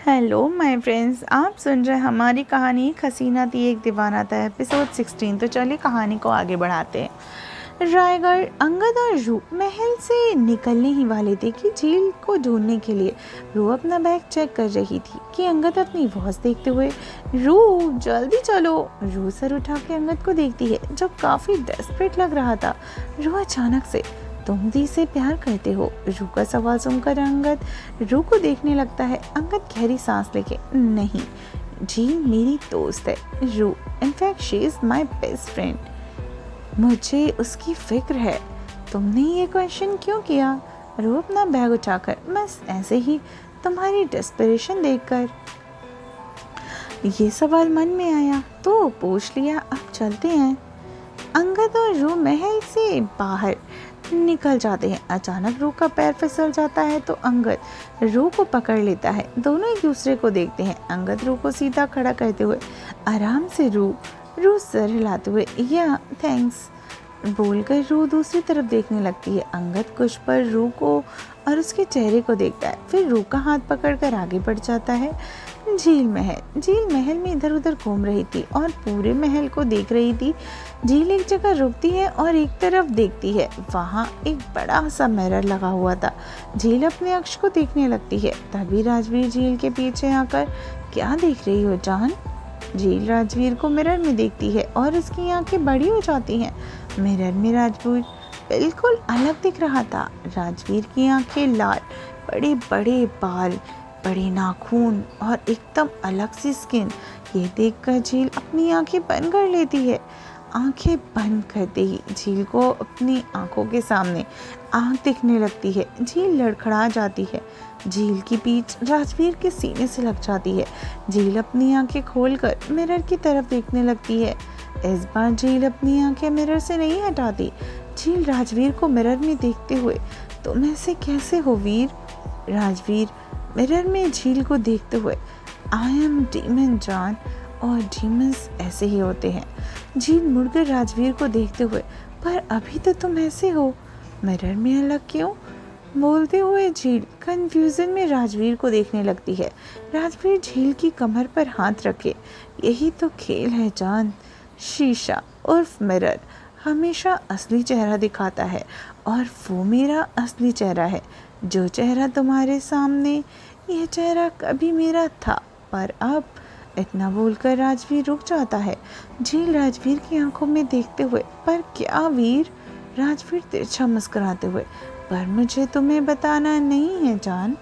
Hello my friends, आप सुन रहे हैं हमारी कहानी एक हसीना थी एक दीवाना था एपिसोड 16। तो चलिए कहानी को आगे बढ़ाते हैं। रायगढ़ अंगद और रू महल से निकलने ही वाले थे कि झील को ढूंढने के लिए रू अपना बैग चेक कर रही थी कि अंगद अपनी वॉच देखते हुए, रू जल्दी चलो। रू सर उठा के अंगद को देखती है जो काफ़ी डेस्परेट लग रहा था। रू अचानक से, तुम दी से प्यार करते हो? रू का सवाल सुनकर अंगद रू को देखने लगता है। अंगद गहरी सांस लेके, नहीं, झील मेरी दोस्त है रू, in fact she is my best friend, मुझे उसकी फिक्र है। तुमने ये क्वेश्चन क्यों किया? रू अपना बैग उठाकर, बस ऐसे ही, तुम्हारी डेस्परेशन देखकर ये सवाल मन में आया तो पूछ लिया। अब चलते हैं। अंगद और रू महल से बाहर निकल जाते हैं। अचानक रू का पैर फिसल जाता है तो अंगद रू को पकड़ लेता है। दोनों एक दूसरे को देखते हैं। अंगद रू को सीधा खड़ा करते हुए, आराम से रू सर हिलाते हुए, या थैंक्स बोलकर रू दूसरी तरफ देखने लगती है। अंगद कुछ पर रू को और उसके चेहरे को देखता है, फिर रू का हाथ पकड़कर आगे बढ़ जाता है। झील महल में इधर उधर घूम रही थी और पूरे महल को देख रही थी। झील एक जगह रुकती है और एक तरफ देखती है। वहाँ एक बड़ा सा मिरर लगा हुआ था। झील अपने अक्ष को देखने लगती है। तभी राजवीर झील के पीछे आकर, क्या देख रही हो जान? झील राजवीर को मिरर में देखती है और उसकी आंखें बड़ी हो जाती हैं। मिरर में राजवीर बिल्कुल अलग दिख रहा था। राजवीर की आंखें लाल, बड़े बड़े बाल, बड़े नाखून और एकदम अलग सी स्किन। ये देखकर झील अपनी आंखें बंद कर लेती है। आंखें बंद करते ही झील को अपनी आंखों के सामने आंख दिखने लगती है। झील लड़खड़ा जाती है। झील की पीठ राजवीर के सीने से लग जाती है। झील अपनी आंखें खोलकर मिरर की तरफ देखने लगती है। इस बार झील अपनी आंखें मिरर से नहीं हटाती। झील राजवीर को मिरर में देखते हुए, तुम ऐसे कैसे हो वीर? राजवीर मिरर में झील को देखते हुए, आई एम डीमन जान, और डीमंस ऐसे ही होते हैं। झील मुड़कर राजवीर को देखते हुए, पर अभी तो तुम ऐसे हो, मिरर में अलग क्यों? बोलते हुए झील कंफ्यूजन में राजवीर को देखने लगती है। राजवीर झील की कमर पर हाथ रखे, यही तो खेल है जान। शीशा उर्फ मिरर हमेशा असली चेहरा दिखाता है और वो मेरा असली चेहरा है। जो चेहरा तुम्हारे सामने, यह चेहरा कभी मेरा था, पर अब। इतना बोलकर राजवीर रुक जाता है। झील राजवीर की आंखों में देखते हुए, पर क्या वीर? राजवीर तिरछा मुस्कुराते हुए, पर मुझे तुम्हें बताना नहीं है जान।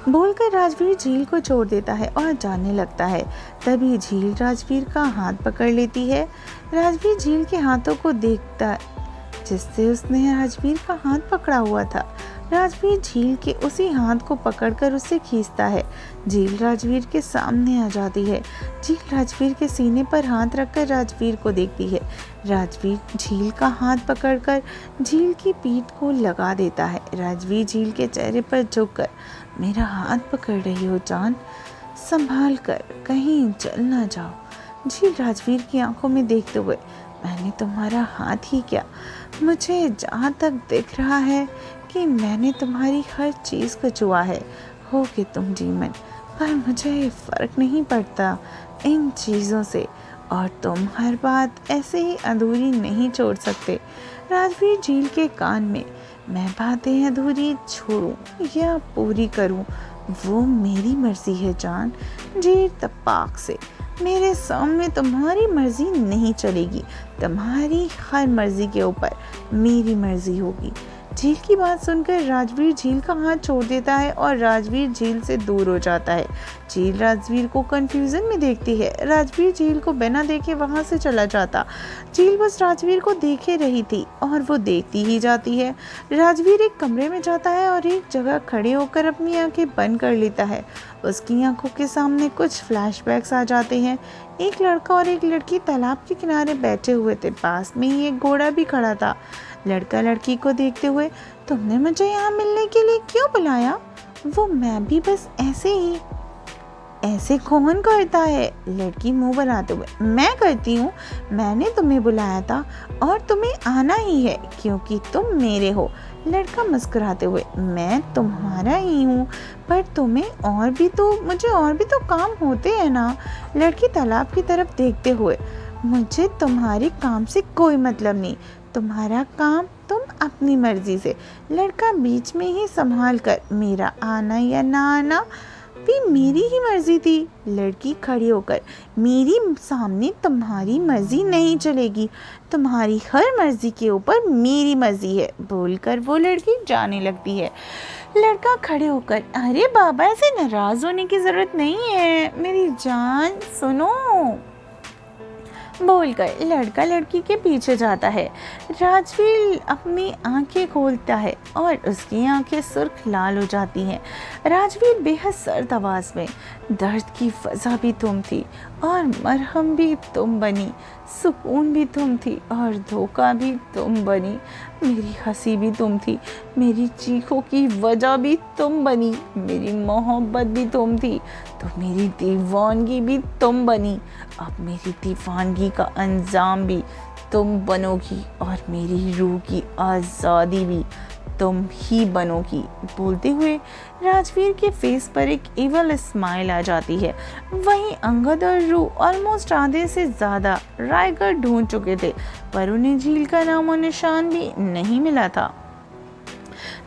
बोलकर राजवीर झील को छोड़ देता है और जाने लगता है। तभी झील राजवीर का हाथ पकड़ लेती है। राजवीर झील के हाथों को देखता जिससे उसने राजवीर का हाथ पकड़ा हुआ था। राजवीर झील के उसी हाथ को पकड़कर उसे खींचता है। झील राजवीर के सामने आ जाती है। झील राजवीर के सीने पर हाथ रखकर राजवीर को देखती है। राजवीर झील का हाथ पकड़कर झील की पीठ को लगा देता है। राजवीर झील के चेहरे पर झुककर, मेरा हाथ पकड़ रही हो जान, संभाल कर, कहीं जल ना जाओ। झील राजवीर की आंखों में देखते हुए, मैंने तुम्हारा हाथ ही क्या, मुझे जहाँ तक दिख रहा है कि मैंने तुम्हारी हर चीज़ को छुआ है। हो कि तुम जीवन, पर मुझे फ़र्क नहीं पड़ता इन चीज़ों से, और तुम हर बात ऐसे ही अधूरी नहीं छोड़ सकते। राजवीर झील के कान में, मैं बातें अधूरी छोड़ूं या पूरी करूं, वो मेरी मर्जी है जान। झील तपाक से, मेरे सामने तुम्हारी मर्जी नहीं चलेगी, तुम्हारी हर मर्जी के ऊपर मेरी मर्जी होगी। झील की बात सुनकर राजवीर झील का हाथ छोड़ देता है और राजवीर झील से दूर हो जाता है। झील राजवीर को कंफ्यूजन में देखती है। राजवीर झील को बिना देखे वहां से चला जाता। झील बस राजवीर को देखे रही थी और वो देखती ही जाती है। राजवीर एक कमरे में जाता है और एक जगह खड़े होकर अपनी आंखें बंद कर लेता है। उसकी आंखों के सामने कुछ फ्लैशबैक्स आ जाते हैं। एक लड़का और एक लड़की तालाब के किनारे बैठे हुए थे। पास में ही एक घोड़ा भी खड़ा था। लड़का लड़की को देखते हुए, तुमने मुझे यहाँ मिलने के लिए क्यों बुलाया? वो, मैं भी बस ऐसे ही। ऐसे कौन करता है? लड़की मुंह बनाते हुए, मैं करती हूँ। मैंने तुम्हें बुलाया था और तुम्हें आना ही है क्योंकि तुम मेरे हो। लड़का मुस्कुराते हुए, मैं तुम्हारा ही हूँ, पर मुझे और भी तो काम होते हैं ना। लड़की तालाब की तरफ देखते हुए, मुझे तुम्हारी काम से कोई मतलब नहीं, तुम्हारा काम तुम अपनी मर्जी से। लड़का बीच में ही संभाल कर, मेरा आना या ना आना भी मेरी ही मर्जी थी। लड़की खड़ी होकर, मेरी सामने तुम्हारी मर्जी नहीं चलेगी, तुम्हारी हर मर्जी के ऊपर मेरी मर्जी है, बोलकर वो लड़की जाने लगती है। लड़का खड़े होकर, अरे बाबा, ऐसे नाराज होने की जरूरत नहीं है, मेरी जान सुनो, बोलकर लड़का लड़की के पीछे जाता है। राजवीर अपनी आंखें खोलता है और उसकी आंखें सुर्ख लाल हो जाती हैं। राजवीर बेहद सर्द आवाज में, दर्द की फजा भी तुम थी और मरहम भी तुम बनी, सुकून भी तुम थी और धोखा भी तुम बनी, मेरी हंसी भी तुम थी, मेरी चीखों की वजह भी तुम बनी, मेरी मोहब्बत भी तुम थी, तो मेरी दीवानगी भी तुम बनी, अब मेरी दीवानगी का अंजाम भी तुम बनोगी और मेरी रूह की आज़ादी भी तुम ही बनोगी। बोलते हुए राजवीर के फेस पर एक इवल स्माइल आ जाती है। वहीं अंगद और रूह ऑलमोस्ट आधे से ज़्यादा रायगढ़ ढूंढ चुके थे, पर उन्हें झील का नामो निशान भी नहीं मिला था।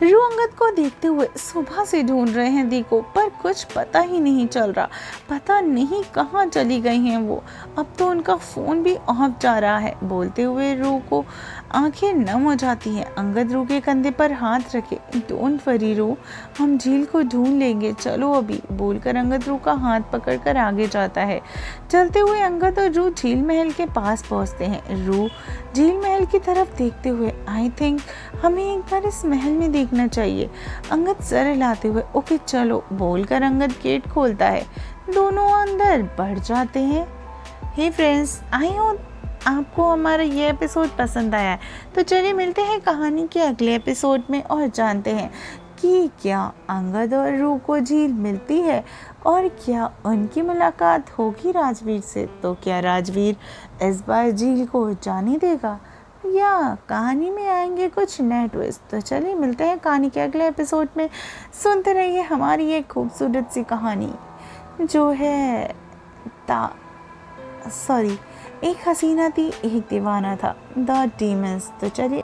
रूह अंगद को देखते हुए, सुबह से ढूंढ रहे हैं दी को, पर कुछ पता ही नहीं चल रहा, पता नहीं कहाँ चली गई हैं वो, अब तो उनका फ़ोन भी ऑफ जा रहा है। बोलते हुए रूह को आंखें नम हो जाती हैं। अंगद रूह के कंधे पर हाथ रखे, डोंट वरी रूह, हम झील को ढूंढ लेंगे, चलो अभी, बोलकर अंगद रूह का हाथ पकड़कर आगे जाता है। चलते हुए अंगद और रूह झील महल के पास पहुंचते हैं। रूह झील महल की तरफ देखते हुए, आई थिंक हमें एक बार इस महल में देखना चाहिए। अंगद सर हिलाते हुए, ओके चलो, बोलकर अंगद गेट खोलता है। दोनों अंदर बढ़ जाते हैं। हे फ्रेंड्स, आई होप आपको हमारा ये एपिसोड पसंद आया है, तो चलिए मिलते हैं कहानी के अगले एपिसोड में और जानते हैं कि क्या अंगद और रूह को झील मिलती है और क्या उनकी मुलाकात होगी राजवीर से। तो क्या राजवीर इस बार झील को जाने देगा या कहानी में आएंगे कुछ नए ट्विस्ट। तो चलिए मिलते हैं कहानी के अगले एपिसोड में। सुनते रहिए हमारी ये खूबसूरत सी कहानी जो है एक हसीना थी एक दीवाना था, द डीमंस। तो चलिए